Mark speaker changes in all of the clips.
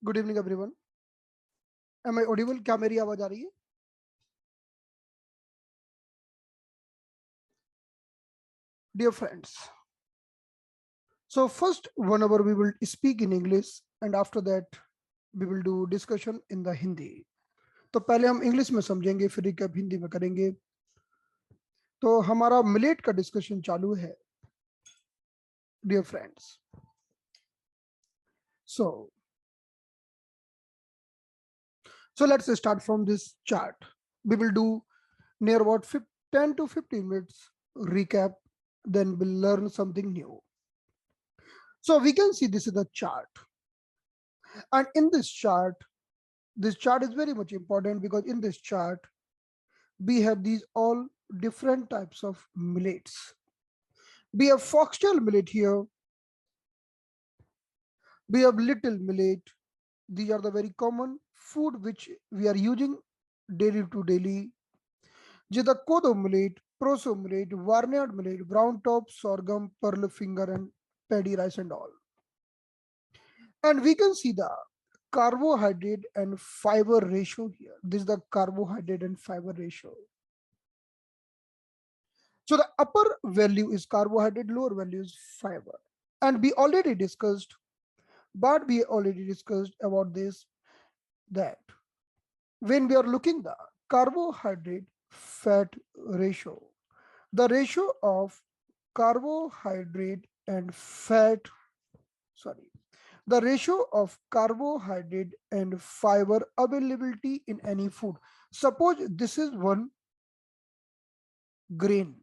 Speaker 1: Good evening everyone. Am I audible? क्या मेरी आवाज आ रही है? Dear friends, so first 1 hour we will speak in English and after that we will do discussion in the Hindi. तो पहले हम इंग्लिश में समझेंगे, फिर रिकैप हिंदी में करेंगे। तो हमारा मिलेट का डिस्कशन चालू है dear friends. so so let's start from this chart. We will do near about 10 to 15 minutes recap, then we'll learn something new. So we can see this is the chart, and in this chart is very much important because in this chart we have these all different types of millets. We have foxtail millet here, we have little millet. These are the very common food which we are using daily to daily. The Kodo millet, proso millet, barnyard millet, brown top, sorghum, pearl finger, and paddy rice and all. And we can see the carbohydrate and fiber ratio here. This is the carbohydrate and fiber ratio. So the upper value is carbohydrate, lower value is fiber. And we already discussed about this, that when we are looking the carbohydrate fat ratio, the ratio of carbohydrate and fat, the ratio of carbohydrate and fiber availability in any food. Suppose this is one grain.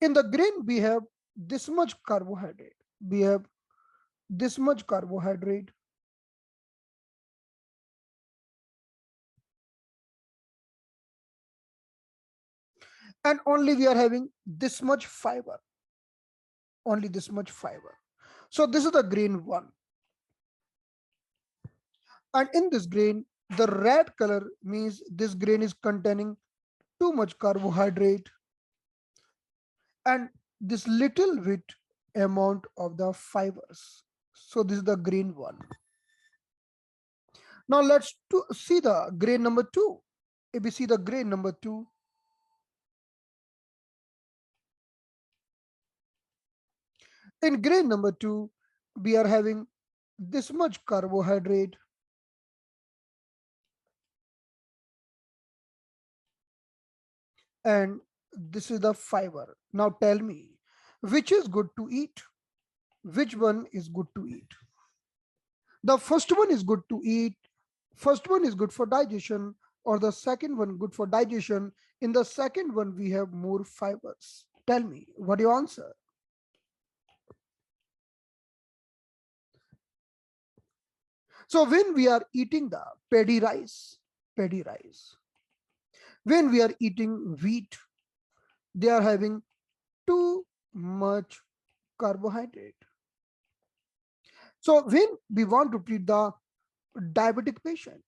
Speaker 1: In the grain, we have this much carbohydrate. We have this much carbohydrate. And only we are having this much fiber. Only this much fiber. So this is the grain one. And in this grain, the red color means this grain is containing too much carbohydrate and this little bit amount of the fibers. So this is the green one. Now let's see the grain number 2. If we see the grain number 2, in grain number 2, we are having this much carbohydrate and this is the fiber. Now tell me, which is good to eat? Which one is good to eat? The first one is good to eat. First one is good for digestion, or the second one good for digestion. In the second one, we have more fibers. Tell me, what do you answer? So when we are eating the paddy rice, when we are eating wheat, they are having too much carbohydrate. So when we want to treat the diabetic patient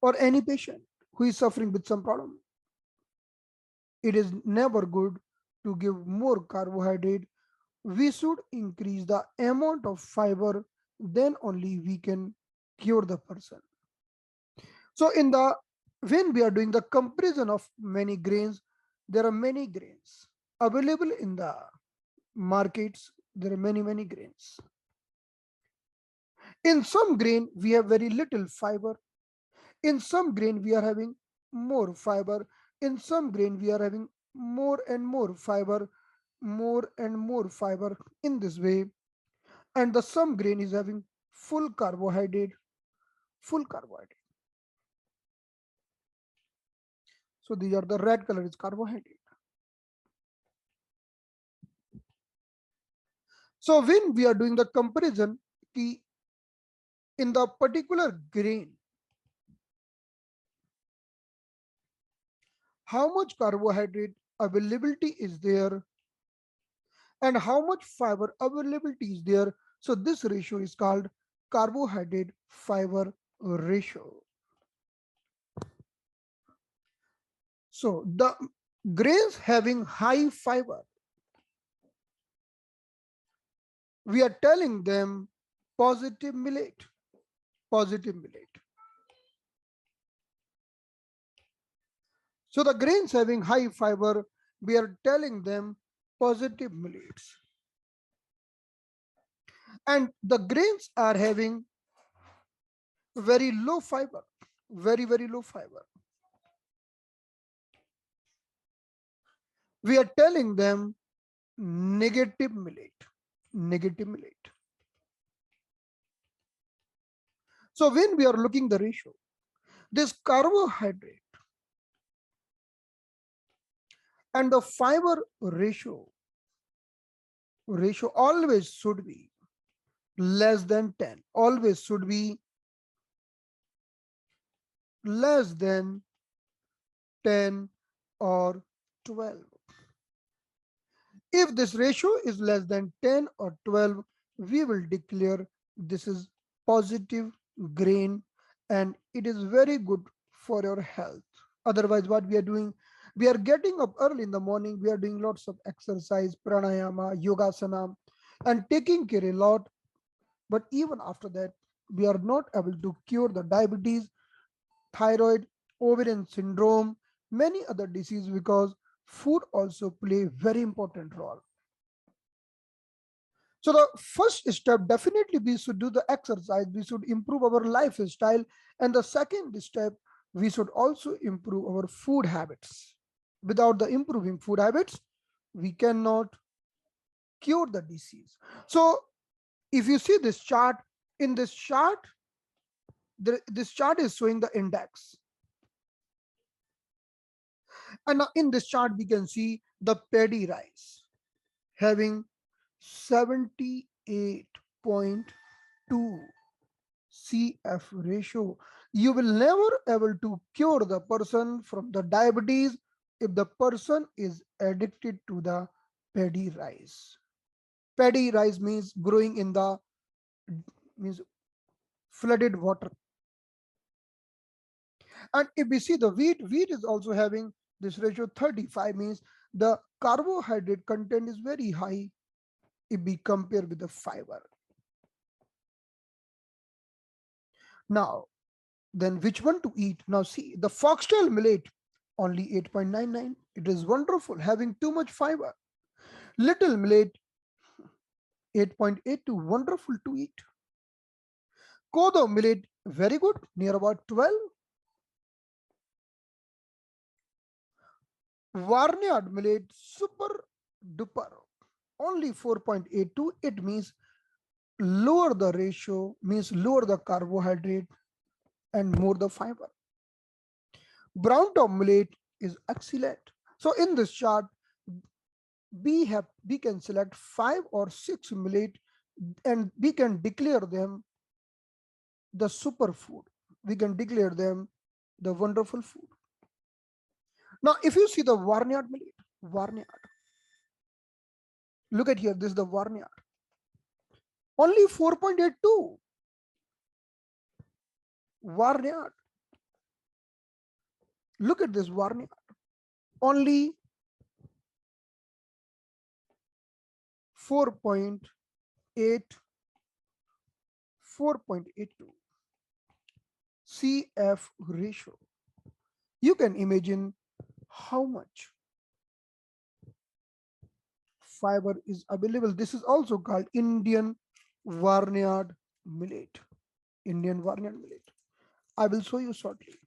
Speaker 1: or any patient who is suffering with some problem, it is never good to give more carbohydrate. We should increase the amount of fiber, then only we can cure the person. So when we are doing the comparison of many grains, there are many grains available in the markets. There are many grains. In some grain, we have very little fiber. In some grain, we are having more fiber. In some grain, we are having more and more fiber, more and more fiber in this way. And the some grain is having full carbohydrate, full carbohydrate. So these are the red color is carbohydrate. So when we are doing the comparison, in the particular grain, how much carbohydrate availability is there and how much fiber availability is there. So this ratio is called carbohydrate fiber ratio. So the grains having high fiber, We are telling them positive millet, positive millet. So the grains having high fiber, we are telling them positive millets. And the grains are having very low fiber, very low fiber. We are telling them negative millet, negative millet. So when we are looking the ratio, this carbohydrate and the fiber ratio always should be less than 10, always should be less than 10 or 12. If this ratio is less than 10 or 12, we will declare this is positive grain and it is very good for your health. Otherwise, what we are doing, we are getting up early in the morning, we are doing lots of exercise, pranayama, yogasana, and taking care a lot. But even after that, we are not able to cure the diabetes, thyroid, ovarian syndrome, many other diseases because food also play very important role. So the first step, definitely we should do the exercise, we should improve our lifestyle, and the second step, we should also improve our food habits. Without the improving food habits, we cannot cure the disease. So if you see this chart, in this chart, this chart is showing the index. And now in this chart, we can see the paddy rice having 78.2 CF ratio. You will never able to cure the person from the diabetes if the person is addicted to the paddy rice. Paddy rice means growing in the means flooded water. And if we see the wheat is also having this ratio 35, means the carbohydrate content is very high if we compare with the fiber. Now, then which one to eat? Now see, the foxtail millet, only 8.99. It is wonderful, having too much fiber. Little millet, 8.82, wonderful to eat. Kodo millet, very good, near about 12. Barnyard millet, super duper, only 4.82. It means lower the ratio, means lower the carbohydrate and more the fiber. Brown top millet is excellent. So in this chart, we can select 5 or 6 millet and we can declare them the superfood. We can declare them the wonderful food. Now, if you see the barnyard millet, barnyard, look at here, this is the barnyard. Only 4.82. Barnyard. Look at this barnyard. Only 4.8, 4.82 CF ratio. You can imagine how much fiber is available. This is also called Indian barnyard millet. Indian barnyard millet. I will show you shortly.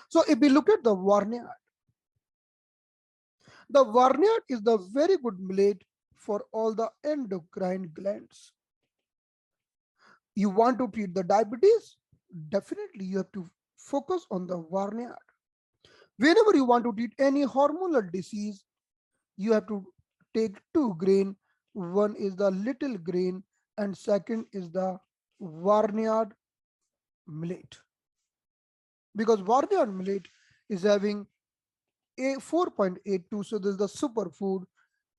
Speaker 1: So if we look at the barnyard is the very good millet for all the endocrine glands. You want to treat the diabetes? Definitely you have to focus on the barnyard. Whenever you want to treat any hormonal disease, you have to take 2 grain. One is the little grain and second is the barnyard millet. Because barnyard millet is having a 4.82, so this is the superfood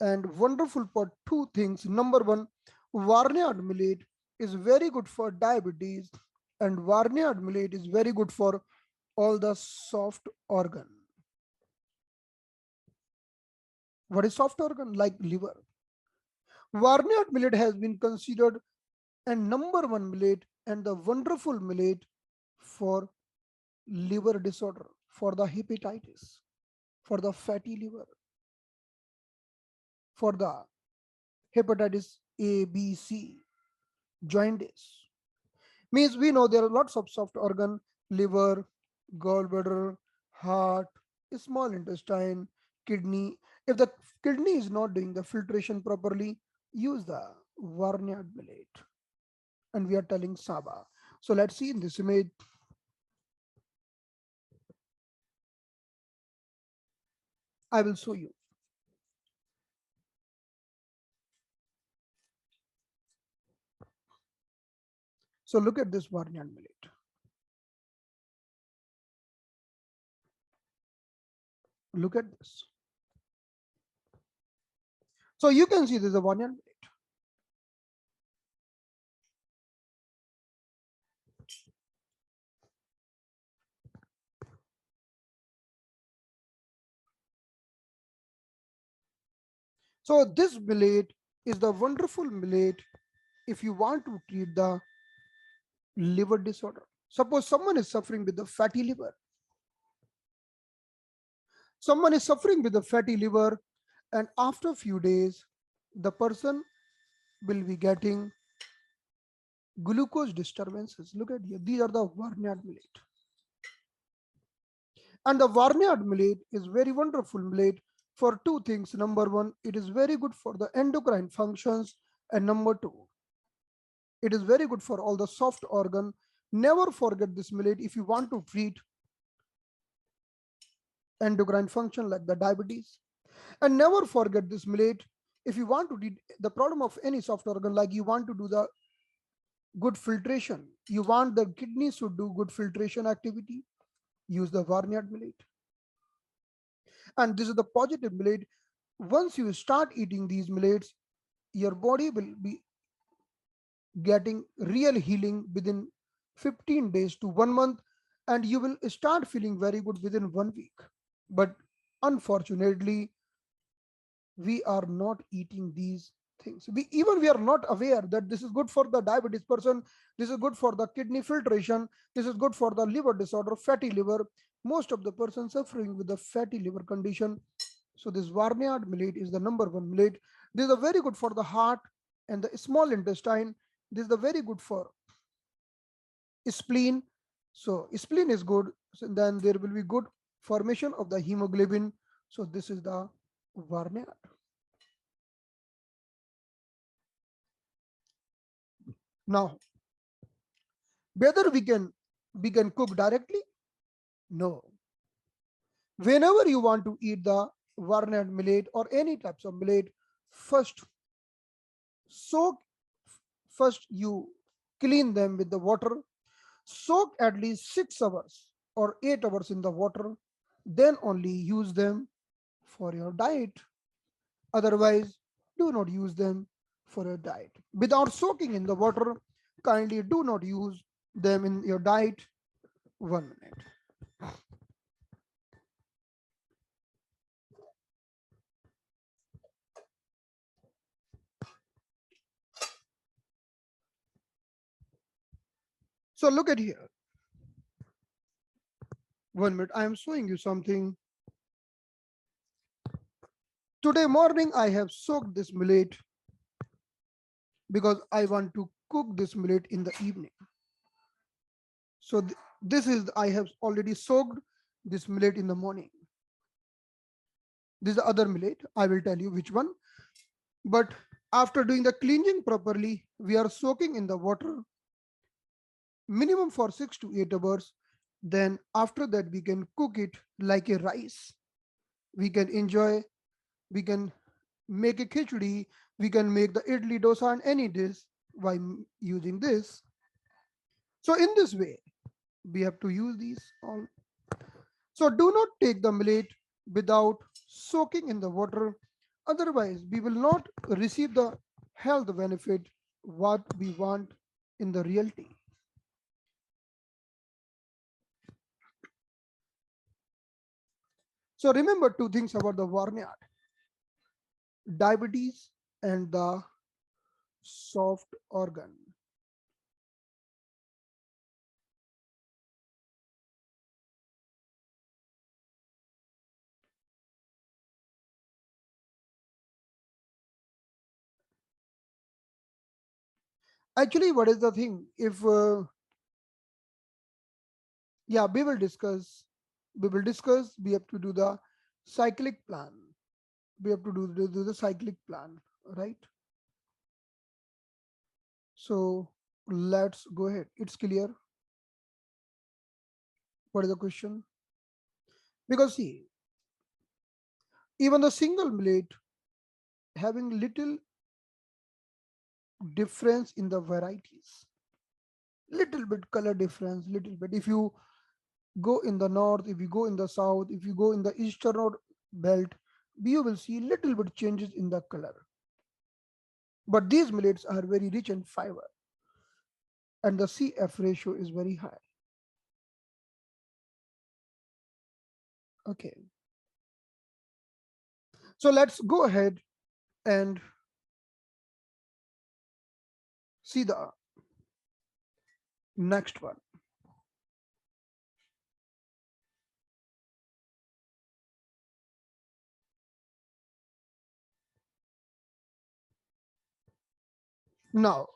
Speaker 1: and wonderful for 2 things. Number 1, barnyard millet is very good for diabetes and barnyard millet is very good for all the soft organ. What is soft organ? Like liver. Barnyard millet has been considered a number one millet and the wonderful millet for liver disorder, for the hepatitis, for the fatty liver, for the hepatitis A, B, C, jaundice. Means we know there are lots of soft organ: liver, gallbladder, heart, small intestine, kidney. If the kidney is not doing the filtration properly, use the Barnyard millet. And we are telling Saba. So let's see in this image. I will show you. So look at this Barnyard millet. Look at this. So you can see this is a Barnyard millet. So this millet is the wonderful millet if you want to treat the liver disorder. Suppose someone is suffering with the fatty liver. Someone is suffering with the fatty liver, and after a few days, the person will be getting glucose disturbances. Look at here. These are the Barnyard millet. And the Barnyard millet is very wonderful millet for two things. Number one, it is very good for the endocrine functions. And number two, it is very good for all the soft organ. Never forget this millet if you want to treat endocrine function like the diabetes. And never forget this millet if you want to treat the problem of any soft organ, like you want to do the good filtration, you want the kidneys to do good filtration activity, use the Barnyard millet. And this is the positive millet. Once you start eating these millets, your body will be getting real healing within 15 days to 1 month, and you will start feeling very good within 1 week. But unfortunately, we are not eating these things. We are not aware that this is good for the diabetes person, this is good for the kidney filtration, this is good for the liver disorder, fatty liver. Most of the persons suffering with the fatty liver condition. So this Barnyard millet is the number one millet. This is very good for the heart and the small intestine. This is the very good for spleen. So spleen is good. So then there will be good formation of the hemoglobin. So this is the Barnyard. Now, whether we can cook directly? No. Whenever you want to eat the Barnyard millet or any types of millet, first soak, first you clean them with the water, soak at least 6 hours or 8 hours in the water, then only use them for your diet. Otherwise, do not use them for your diet. Without soaking in the water, kindly do not use them in your diet. 1 minute. So look at here. 1 minute. I am showing you something. Today morning, I have soaked this millet because I want to cook this millet in the evening. So this is, I have already soaked this millet in the morning. This is the other millet. I will tell you which one. But after doing the cleansing properly, we are soaking in the water minimum for 6 to 8 hours. Then after that, we can cook it like a rice. We can enjoy, we can make a khichdi, we can make the idli, dosa and any dish by using this. So in this way, we have to use these all. So do not take the millet without soaking in the water. Otherwise, we will not receive the health benefit what we want in the reality. So remember two things about the Barnyard. diabetes and the soft organ. Actually, what is the thing? If yeah, we will discuss. We will discuss. We have to do the cyclic plan. We have to do the cyclic plan, right? So let's go ahead. It's clear. What is the question? Because see, even the single millet having little difference in the varieties, little bit color difference, little bit. If you go in the north, if you go in the south, if you go in the eastern or belt, you will see little bit changes in the color. But these millets are very rich in fiber and the CF ratio is very high. Okay. So let's go ahead and see the next one. Now,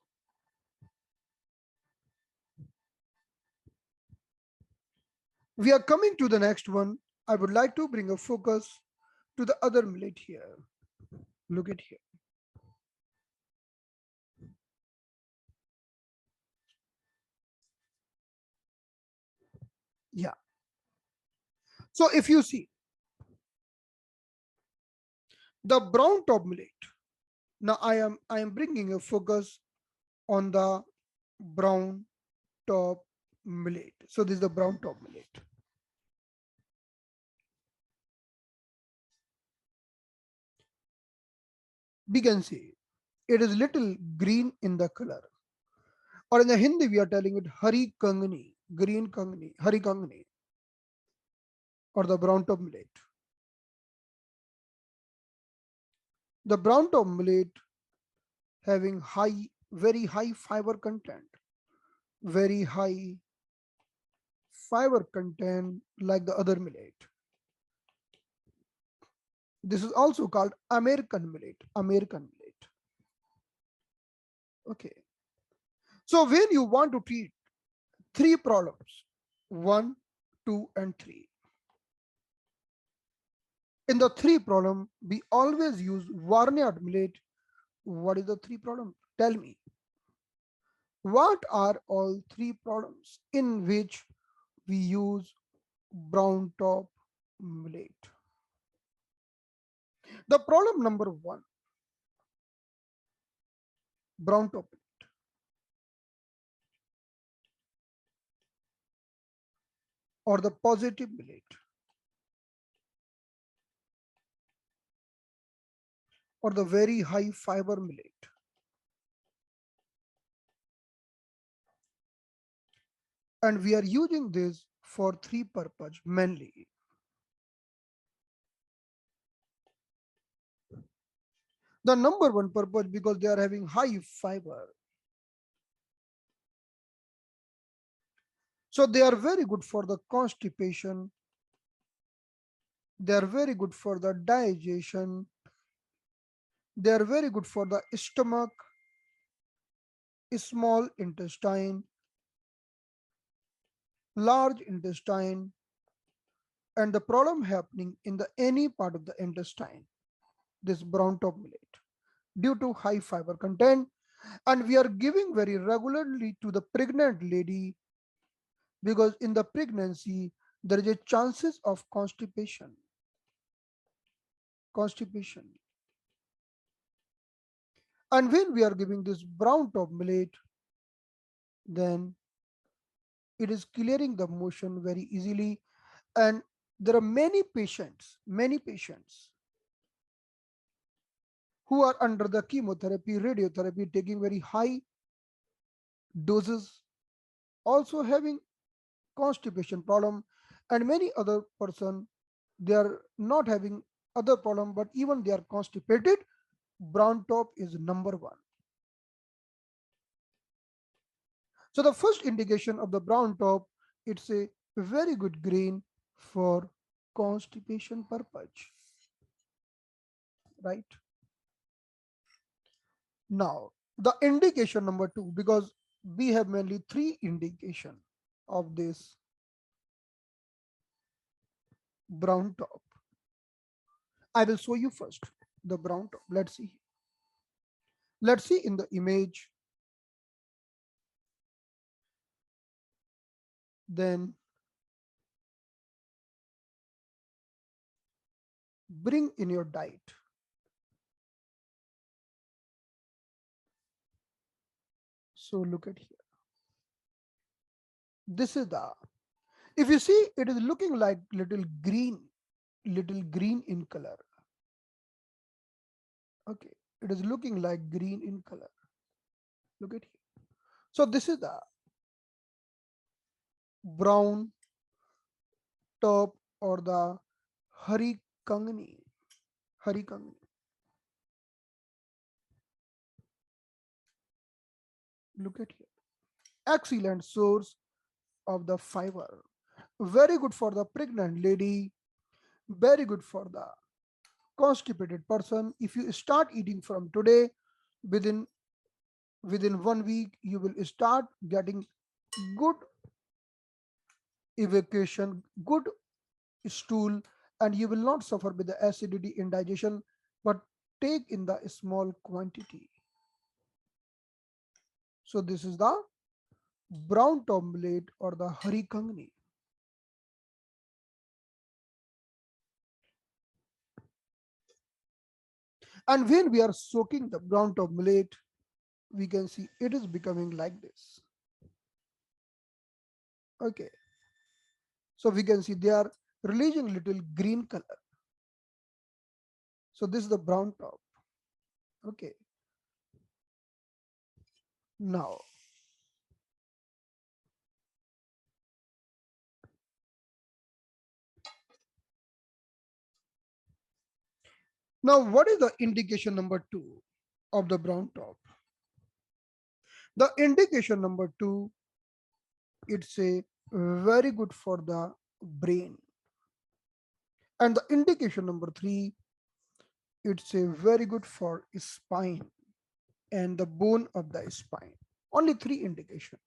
Speaker 1: we are coming to the next one. I would like to bring a focus to the other millet here. Look at here. Yeah. So if you see the brown top millet, now I am bringing a focus on the brown top millet. So this is the brown top millet. We can see it is little green in the color. Or in the Hindi, we are telling it Hari Kangni, green Kangni, Hari Kangni, or the brown top millet. The brown top millet having very high fiber content, very high fiber content like the other millet. This is also called American millet. American millet. Okay. So when you want to treat three problems, 1, 2, and 3. In the 3 problem, we always use Varniad millet. What is the 3 problem? Tell me. What are all 3 problems in which we use brown top millet? The problem number 1, brown top millet, or the positive millet, or the very high fiber millet. And we are using this for 3 purpose mainly. The number 1 purpose, because they are having high fiber. So they are very good for the constipation. They are very good for the digestion. They are very good for the stomach, small intestine, large intestine, and the problem happening in the any part of the intestine, this brown top millet, due to high fiber content. And we are giving very regularly to the pregnant lady, because in the pregnancy there is a chances of constipation. And when we are giving this brown top millet, then it is clearing the motion very easily. And there are many patients who are under the chemotherapy, radiotherapy, taking very high doses, also having constipation problem, and many other person, they are not having other problem, but even they are constipated, brown top is number one. So the first indication of the brown top, it's a very good grain for constipation purpose, right? Now, the indication number two, because we have mainly three indication of this brown top. I will show you first the brown top. Let's see. Let's see in the image. Then bring in your diet. So look at here. This is the, if you see, it is looking like little green in color. Okay, it is looking like green in color. Look at here. So this is the brown top or the harikangni. Harikangni. Look at here. Excellent source of the fiber. Very good for the pregnant lady. Very good for the constipated person. If you start eating from today, within 1 week, you will start getting good evacuation, good stool, and you will not suffer with the acidity indigestion, but take in the small quantity. So this is the brown top millet or the harikangni. And when we are soaking the brown top millet, we can see it is becoming like this. Okay, so we can see they are releasing little green color. So this is the brown top. Okay, now what is the indication number two of the brown top? The indication number two, it's a very good for the brain. And the indication number three, it's a very good for spine and the bone of the spine. Only three indication.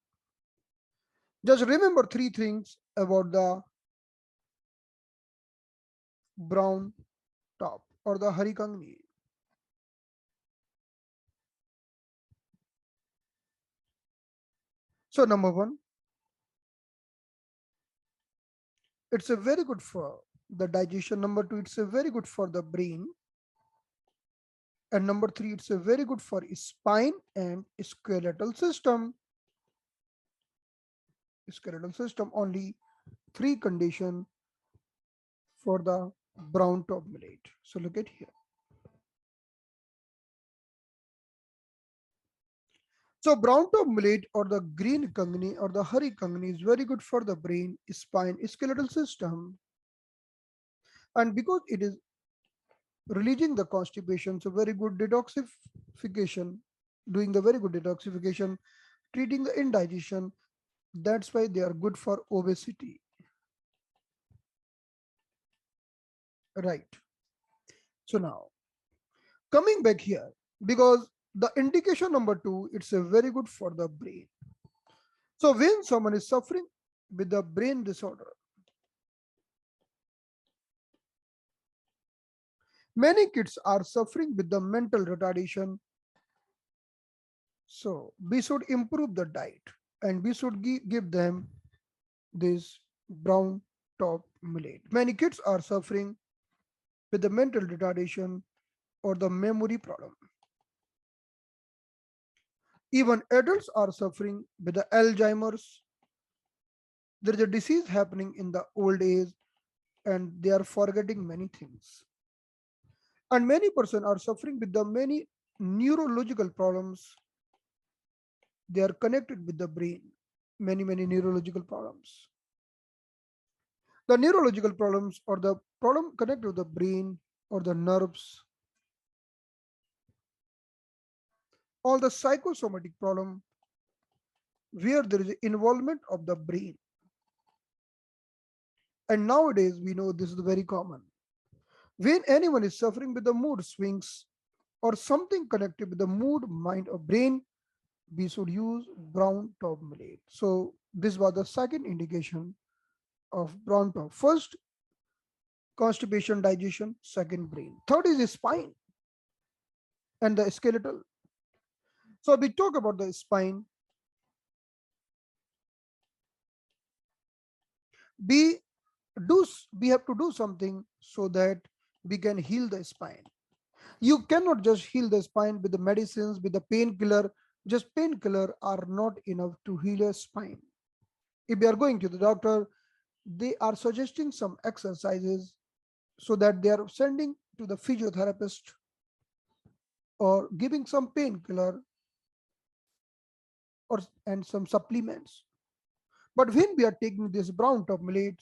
Speaker 1: Just remember three things about the brown top or the harikangni. So number one, it's a very good for the digestion. Number two, it's a very good for the brain. And number three, it's a very good for spine and skeletal system. Skeletal system, only three condition for the brown top millet. So look at here. So brown top millet or the green kangni or the hari kangni is very good for the brain, spine, skeletal system. And because it is releasing the constipation, so very good detoxification, doing the very good detoxification, treating the indigestion. That's why they are good for obesity. Right. So now coming back here, because the indication number two, it's a very good for the brain. So when someone is suffering with the brain disorder, many kids are suffering with the mental retardation. So we should improve the diet and we should give them this brown top millet. Many kids are suffering with the mental retardation or the memory problem. Even adults are suffering with the Alzheimer's. There is a disease happening in the old age and they are forgetting many things. And many persons are suffering with the many neurological problems. They are connected with the brain, many neurological problems. The neurological problems or the problem connected to the brain or the nerves, all the psychosomatic problem where there is involvement of the brain. And nowadays we know this is very common. When anyone is suffering with the mood swings or something connected with the mood, mind, or brain, we should use brown top millet. So this was the second indication of brown top. First, constipation, digestion. Second, brain. Third is the spine and the skeletal. So we talk about the spine. We we have to do something so that we can heal the spine. You cannot just heal the spine with the medicines, with the painkiller. Just painkiller are not enough to heal a spine. If we are going to the doctor, they are suggesting some exercises so that they are sending to the physiotherapist or giving some painkiller or and some supplements. But when we are taking this brown top millet,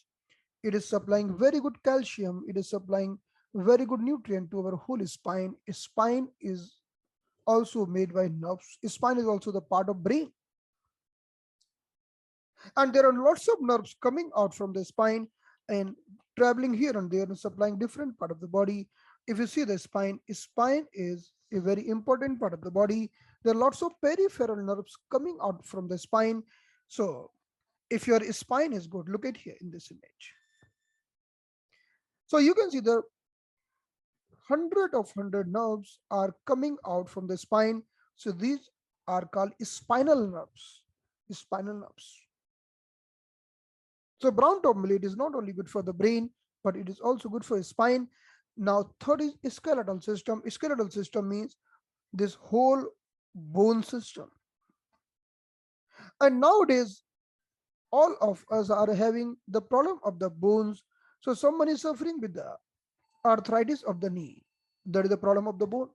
Speaker 1: it is supplying very good calcium. It is supplying very good nutrient to our whole spine. Spine is also made by nerves. Spine is also the part of brain. And there are lots of nerves coming out from the spine and traveling here and there and supplying different part of the body. If you see the spine is a very important part of the body. There are lots of peripheral nerves coming out from the spine. So if your spine is good, look at here in this image. So you can see the hundred nerves are coming out from the spine. So these are called spinal nerves. Spinal nerves. So brown top millet is not only good for the brain, but it is also good for the spine. Now, third is skeletal system. Skeletal system means this whole bone system. And nowadays, all of us are having the problem of the bones. So someone is suffering with the arthritis of the knee. That is the problem of the bone.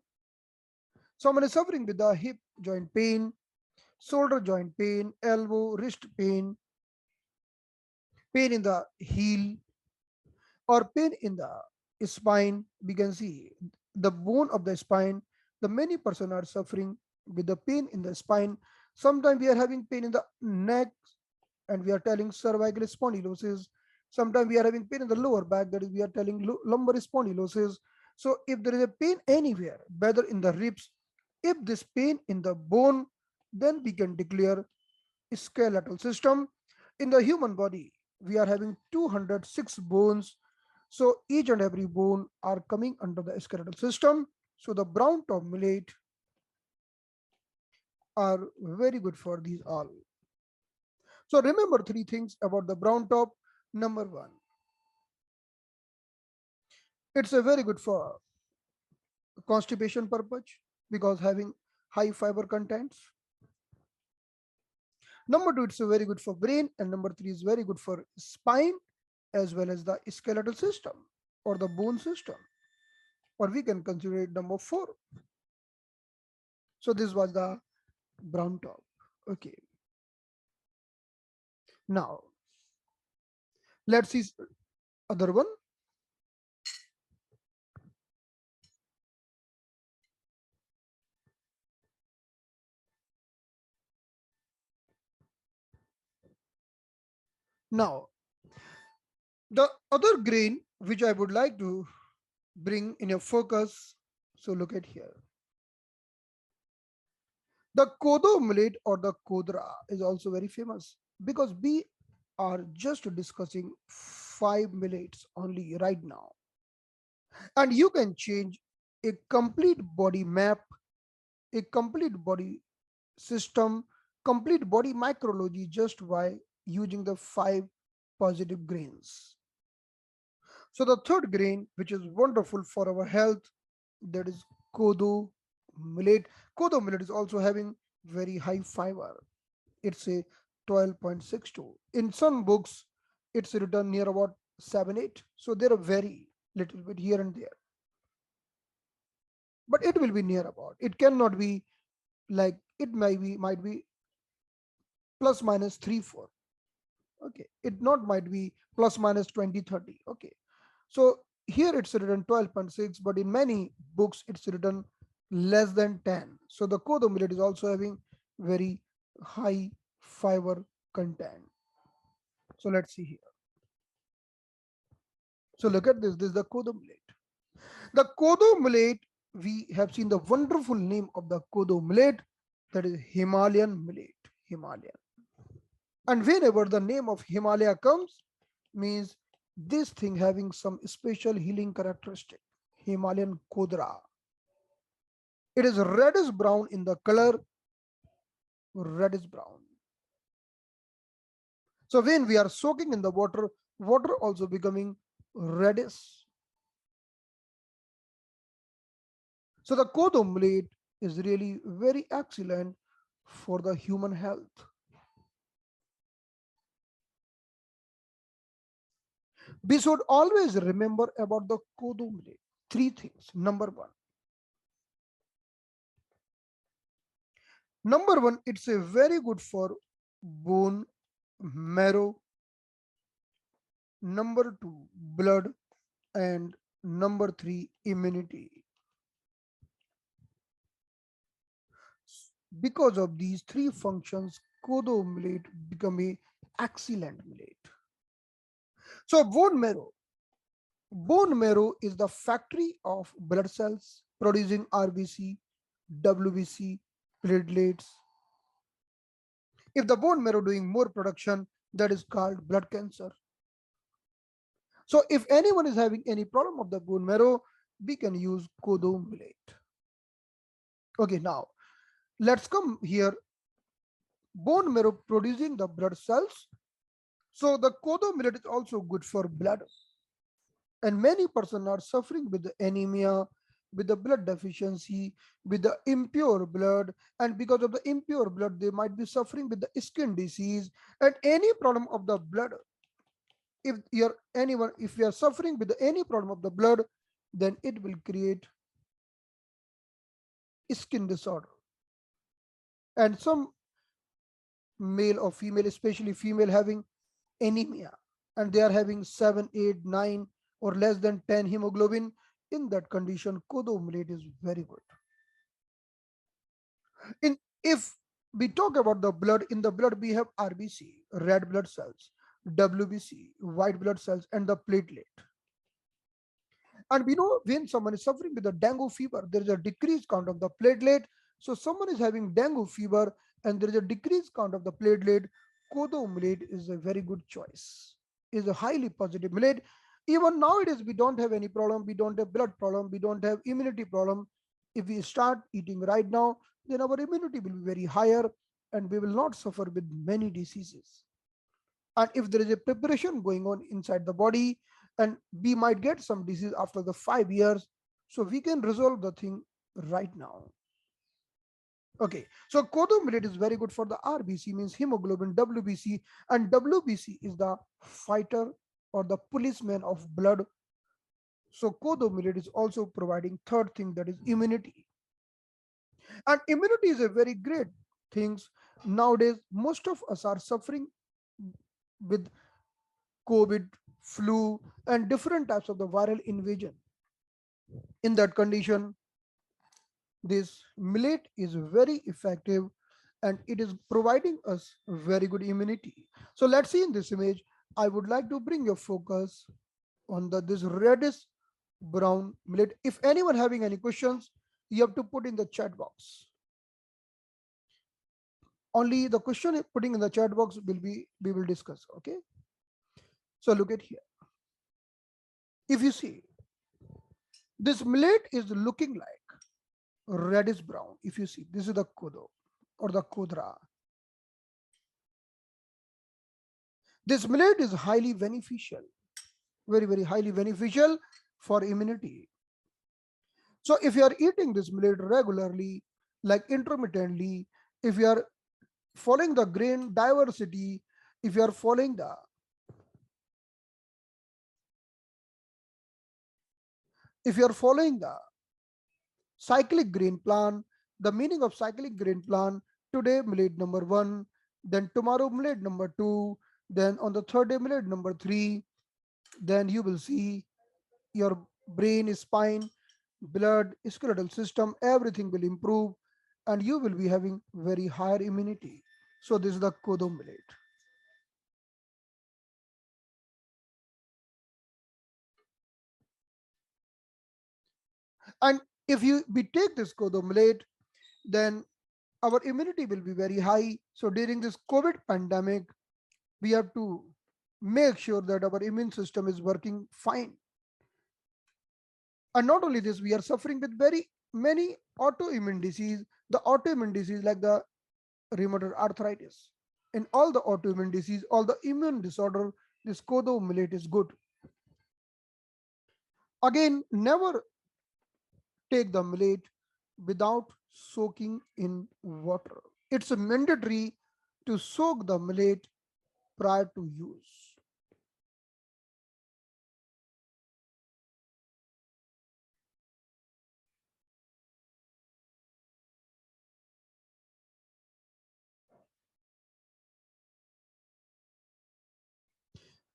Speaker 1: Someone is suffering with the hip joint pain, shoulder joint pain, elbow, wrist pain, pain in the heel, or pain in the spine. We can see the bone of the spine. The many person are suffering with the pain in the spine. Sometimes we are having pain in the neck and we are telling cervical spondylosis. Sometimes we are having pain in the lower back, that is we are telling lumbar spondylosis. So if there is a pain anywhere, whether in the ribs, if this pain in the bone, then we can declare skeletal system. In the human body, we are having 206 bones. So each and every bone are coming under the skeletal system. So the brown top millet are very good for these all. So remember three things about the brown top. Number one, it's a very good for constipation purpose because having high fiber contents. Number two, it's a very good for brain. And number three is very good for spine as well as the skeletal system or the bone system. Or we can consider it number four. So this was the brown top. Okay. Now, let's see other one. Now, the other grain which I would like to bring in your focus. So look at here. The Kodo millet or the Kodra is also very famous because we are just discussing 5 millets only right now. And you can change a complete body map, a complete body system, complete body micrology just by using the 5 positive grains. So the third grain, which is wonderful for our health, that is Kodo millet. Kodo millet is also having very high fiber. It's a 12.62. In some books, it's written near about 7, 8. So there are very little bit here and there. But it will be near about. It cannot be like it might be plus minus 3, 4. Okay. It not might be plus minus 20, 30. Okay. So here it's written 12.6, but in many books it's written less than 10. So the Kodo millet is also having very high fiber content. So let's see here. So look at this. This is the Kodo millet. The Kodo millet, we have seen the wonderful name of the Kodo millet, that is Himalayan millet. Himalayan. And whenever the name of Himalaya comes, means this thing having some special healing characteristic. Himalayan Kodra. It is reddish brown in the color, reddish brown. So when we are soaking in the water, water also becoming reddish. So the Kodo millet is really very excellent for the human health. We should always remember about the Kodo millet. Three things. Number one, it's a very good for bone marrow. Number two, blood. And number three, immunity. Because of these three functions, Kodo millet become a excellent millet. So bone marrow is the factory of blood cells producing RBC, WBC, platelets. If the bone marrow doing more production, that is called blood cancer. So if anyone is having any problem of the bone marrow, we can use Kodo millet. Okay, now let's come here. Bone marrow producing the blood cells. So the Kodo millet is also good for blood. And many persons are suffering with the anemia, with the blood deficiency, with the impure blood, and because of the impure blood, they might be suffering with the skin disease and any problem of the blood. If you are suffering with any problem of the blood, then it will create skin disorder. And some male or female, especially female, having anemia, and they are having 7, 8, 9, or less than 10 hemoglobin. In that condition, Kodo millet is very good. If we talk about the blood, in the blood we have RBC, red blood cells, WBC, white blood cells, and the platelet. And we know when someone is suffering with a dengue fever, there is a decreased count of the platelet. So someone is having dengue fever and there is a decreased count of the platelet. Kodo millet is a very good choice. Is a highly positive millet. Even nowadays, we don't have any problem. We don't have blood problem. We don't have immunity problem. If we start eating right now, then our immunity will be very higher and we will not suffer with many diseases. And if there is a preparation going on inside the body, and we might get some disease after the 5 years, so we can resolve the thing right now. Okay, so Kodo millet is very good for the RBC, means hemoglobin, WBC, and WBC is the fighter or the policeman of blood. So Kodo millet is also providing third thing, that is immunity. And immunity is a very great things. Nowadays, most of us are suffering with COVID, flu, and different types of the viral invasion. In that condition, this millet is very effective and it is providing us very good immunity. So let's see in this image. I would like to bring your focus on this reddish brown millet. If anyone having any questions, you have to put in the chat box. Only the question putting in the chat box will be, we will discuss. Okay. So look at here. If you see, this millet is looking like reddish brown. If you see, this is the Kodo or the Kodra. This millet is highly beneficial, very, very highly beneficial for immunity. So if you are eating this millet regularly, like intermittently, if you are following the grain diversity, if you are following the cyclic grain plan, the meaning of cyclic grain plan, today millet number 1, then tomorrow millet number 2, then on the third day millet number 3, then you will see your brain, spine, blood, skeletal system, everything will improve and you will be having very higher immunity. So this is the Kodo millet. And if we take this Kodo millet, then our immunity will be very high. So during this COVID pandemic, we have to make sure that our immune system is working fine. And not only this, we are suffering with very many autoimmune disease, the autoimmune disease like the rheumatoid arthritis. In all the autoimmune disease, all the immune disorder, this Kodo millet is good. Again, never take the millet without soaking in water. It's mandatory to soak the millet prior to use.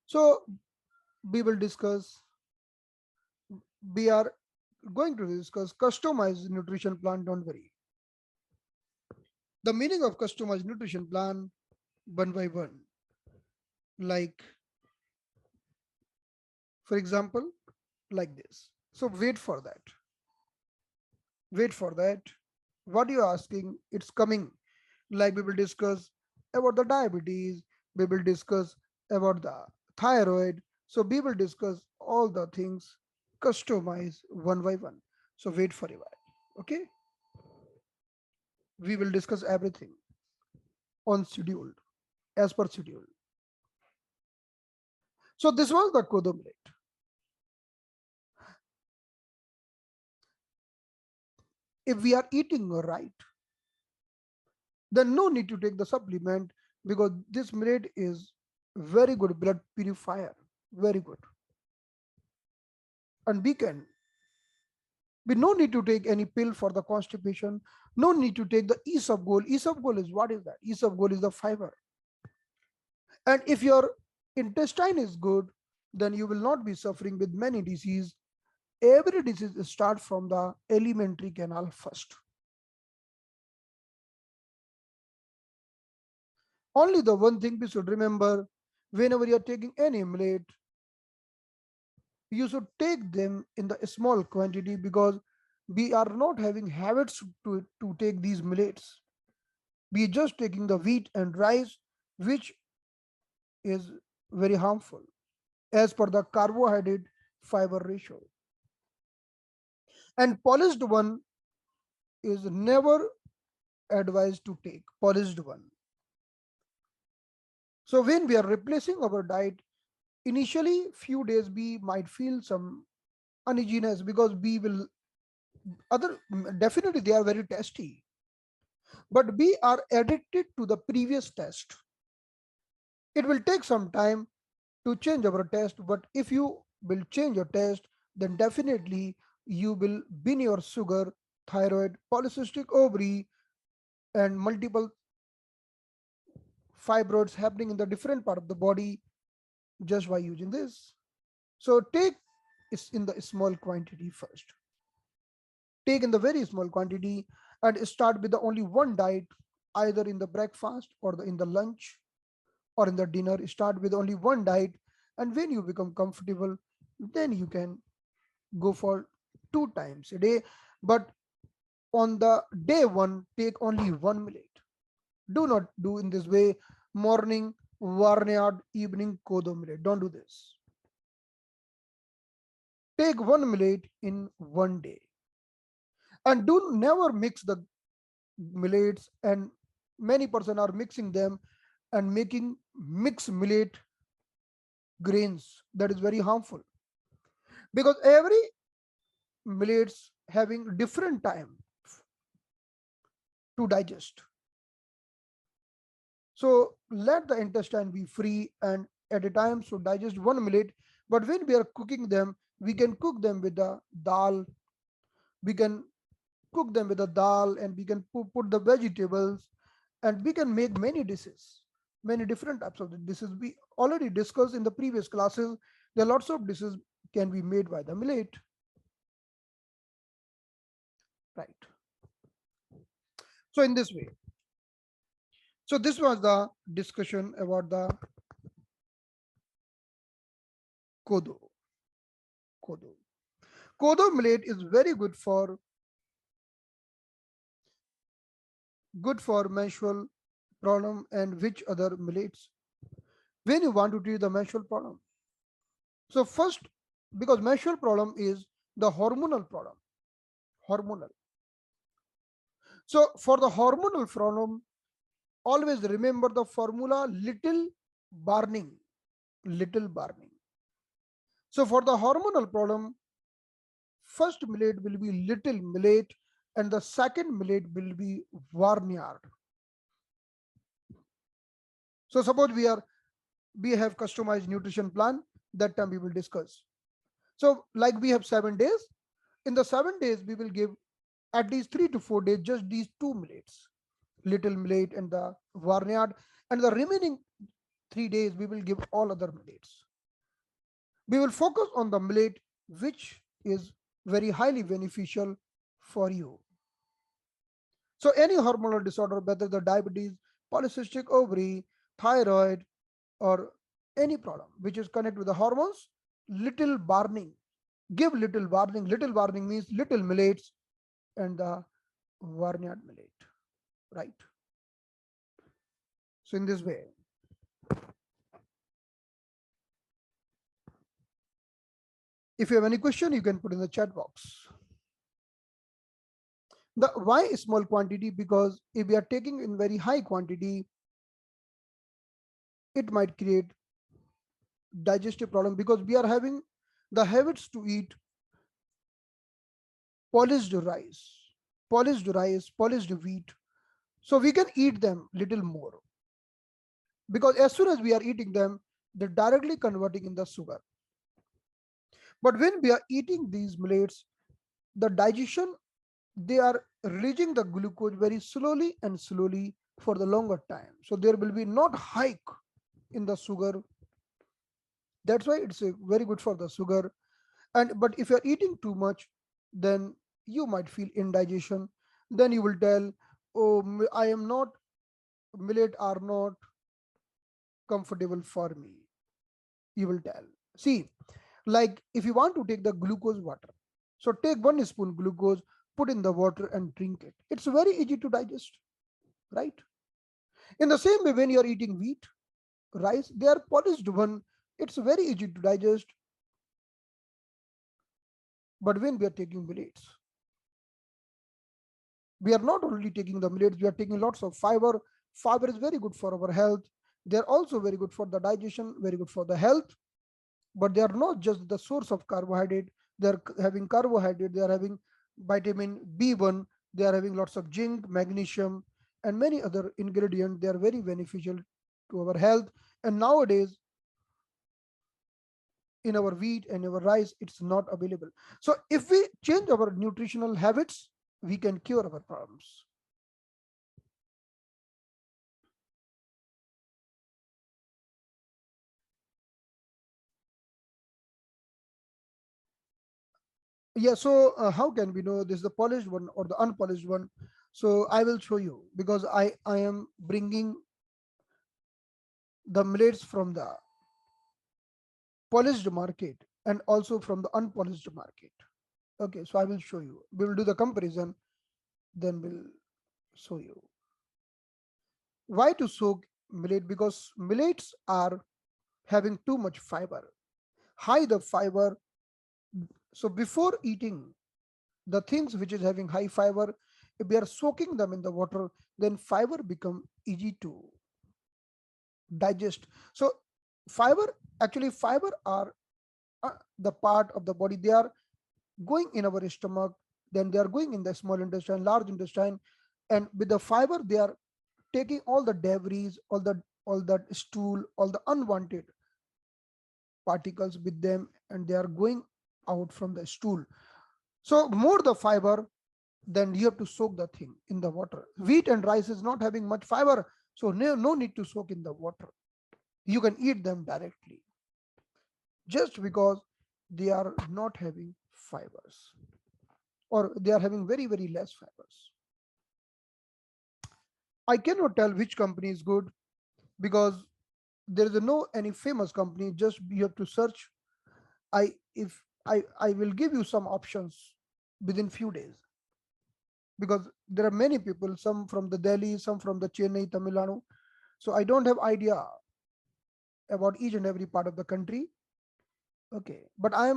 Speaker 1: So we will discuss, we are going to discuss customized nutrition plan, don't worry. The meaning of customized nutrition plan one by one. Like, for example, like this. So wait for that. Wait for that. What you're asking, it's coming. Like we will discuss about the diabetes, we will discuss about the thyroid. So we will discuss all the things customized one by one. So wait for a while. Okay. We will discuss everything on schedule, as per schedule. So this was the Kodo millet. If we are eating right, then no need to take the supplement because this millet is very good blood purifier, very good. And we no need to take any pill for the constipation, no need to take the isabgol. Isabgol is, what is that? Isabgol is the fiber. And if your intestine is good, then you will not be suffering with many disease. Every disease start from the alimentary canal first. Only the one thing we should remember, whenever you are taking any millet, you should take them in the small quantity because we are not having habits to take these millets. We are just taking the wheat and rice, which is very harmful as per the carbohydrate fiber ratio. And polished one is never advised to take, polished one. So when we are replacing our diet, initially few days we might feel some uneasiness because we will other, definitely they are very tasty, but we are addicted to the previous test. It will take some time to change our test, but if you will change your test, then definitely you will bin your sugar, thyroid, polycystic ovary, and multiple fibroids happening in the different part of the body just by using this. So take it in the small quantity first. Take in the very small quantity and start with the only one diet, either in the breakfast or in the lunch or in the dinner. Start with only one diet, and when you become comfortable, then you can go for 2 times a day. But on the day one, take only one millet. Do not do in this way: morning barnyard, evening Kodo millet. Don't do this. Take one millet in one day, and do never mix the millets. And many person are mixing them and making mixed millet grains. That is very harmful because every millets having different time to digest. So let the intestine be free and at a time so digest one millet. But when we are cooking them, we can cook them with the dal. We can cook them with the dal, and we can put the vegetables, and we can make many dishes, many different types of the dishes. We already discussed in the previous classes. There are lots of dishes can be made by the millet. right? So in this way, so this was the discussion about the Kodo. Kodo. Kodo millet is very good for menstrual problem, and which other millets when you want to treat the menstrual problem. So first, because menstrual problem is the hormonal problem, hormonal. So for the hormonal problem, always remember the formula little burning, little burning. So for the hormonal problem, first millet will be little millet, and the second millet will be barnyard. So suppose we have customized nutrition plan, that time we will discuss. So like we have 7 days. In the 7 days, we will give at least 3 to 4 days just these two millets, little millet and the barnyard, and the remaining 3 days we will give all other millets. We will focus on the millet which is very highly beneficial for you. So any hormonal disorder, whether the diabetes, polycystic ovary, thyroid, or any problem which is connected with the hormones, little burning. Give little warning. Little warning means little millets and the barnyard millet, right? So in this way, if you have any question, you can put in the chat box. The why small quantity? Because if we are taking in very high quantity, it might create digestive problem, because we are having the habits to eat polished rice, polished wheat. So we can eat them little more, because as soon as we are eating them, they're directly converting in the sugar. But when we are eating these millets, the digestion, they are releasing the glucose very slowly and slowly for the longer time. So there will be not hike in the sugar. That's why it's very good for the sugar. And but if you're eating too much, then you might feel indigestion. Then you will tell, oh, I am not, millet are not comfortable for me. You will tell. See, like if you want to take the glucose water, so take 1 spoon glucose, put in the water and drink it. It's very easy to digest, right? In the same way, when you're eating wheat, rice, they are polished one. It's very easy to digest. But when we are taking millets, we are not only taking the millets, we are taking lots of fiber. Fiber is very good for our health. They're also very good for the digestion, very good for the health. But they are not just the source of carbohydrate. They're having carbohydrate, they are having vitamin B1, they are having lots of zinc, magnesium, and many other ingredients. They are very beneficial to our health. And nowadays, in our wheat and our rice, it's not available. So if we change our nutritional habits, we can cure our problems. Yeah, so how can we know this is the polished one or the unpolished one? So I will show you, because I am bringing the millets from the polished market and also from the unpolished market. Okay, so I will show you. We will do the comparison, then we'll show you. Why to soak millet? Because millets are having too much fiber, high the fiber. So before eating the things which is having high fiber, if we are soaking them in the water, then fiber become easy to digest. So fiber are the part of the body. They are going in our stomach, then they are going in the small intestine, large intestine, and with the fiber they are taking all the debris, all that stool, all the unwanted particles with them, and they are going out from the stool. So more the fiber, then you have to soak the thing in the water. Wheat and rice is not having much fiber, so no need to soak in the water. You can eat them directly, just because they are not having fibers. or they are having very, very less fibers. I cannot tell which company is good because there is no any famous company. Just you have to search. I will give you some options within few days, because there are many people, some from the Delhi, some from the Chennai, Tamil Nadu. So I don't have idea about each and every part of the country. Okay, but I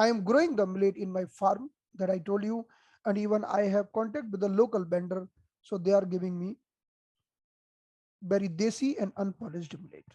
Speaker 1: am growing the millet in my farm that I told you, and even I have contact with the local vendor, so they are giving me very desi and unpolished millet.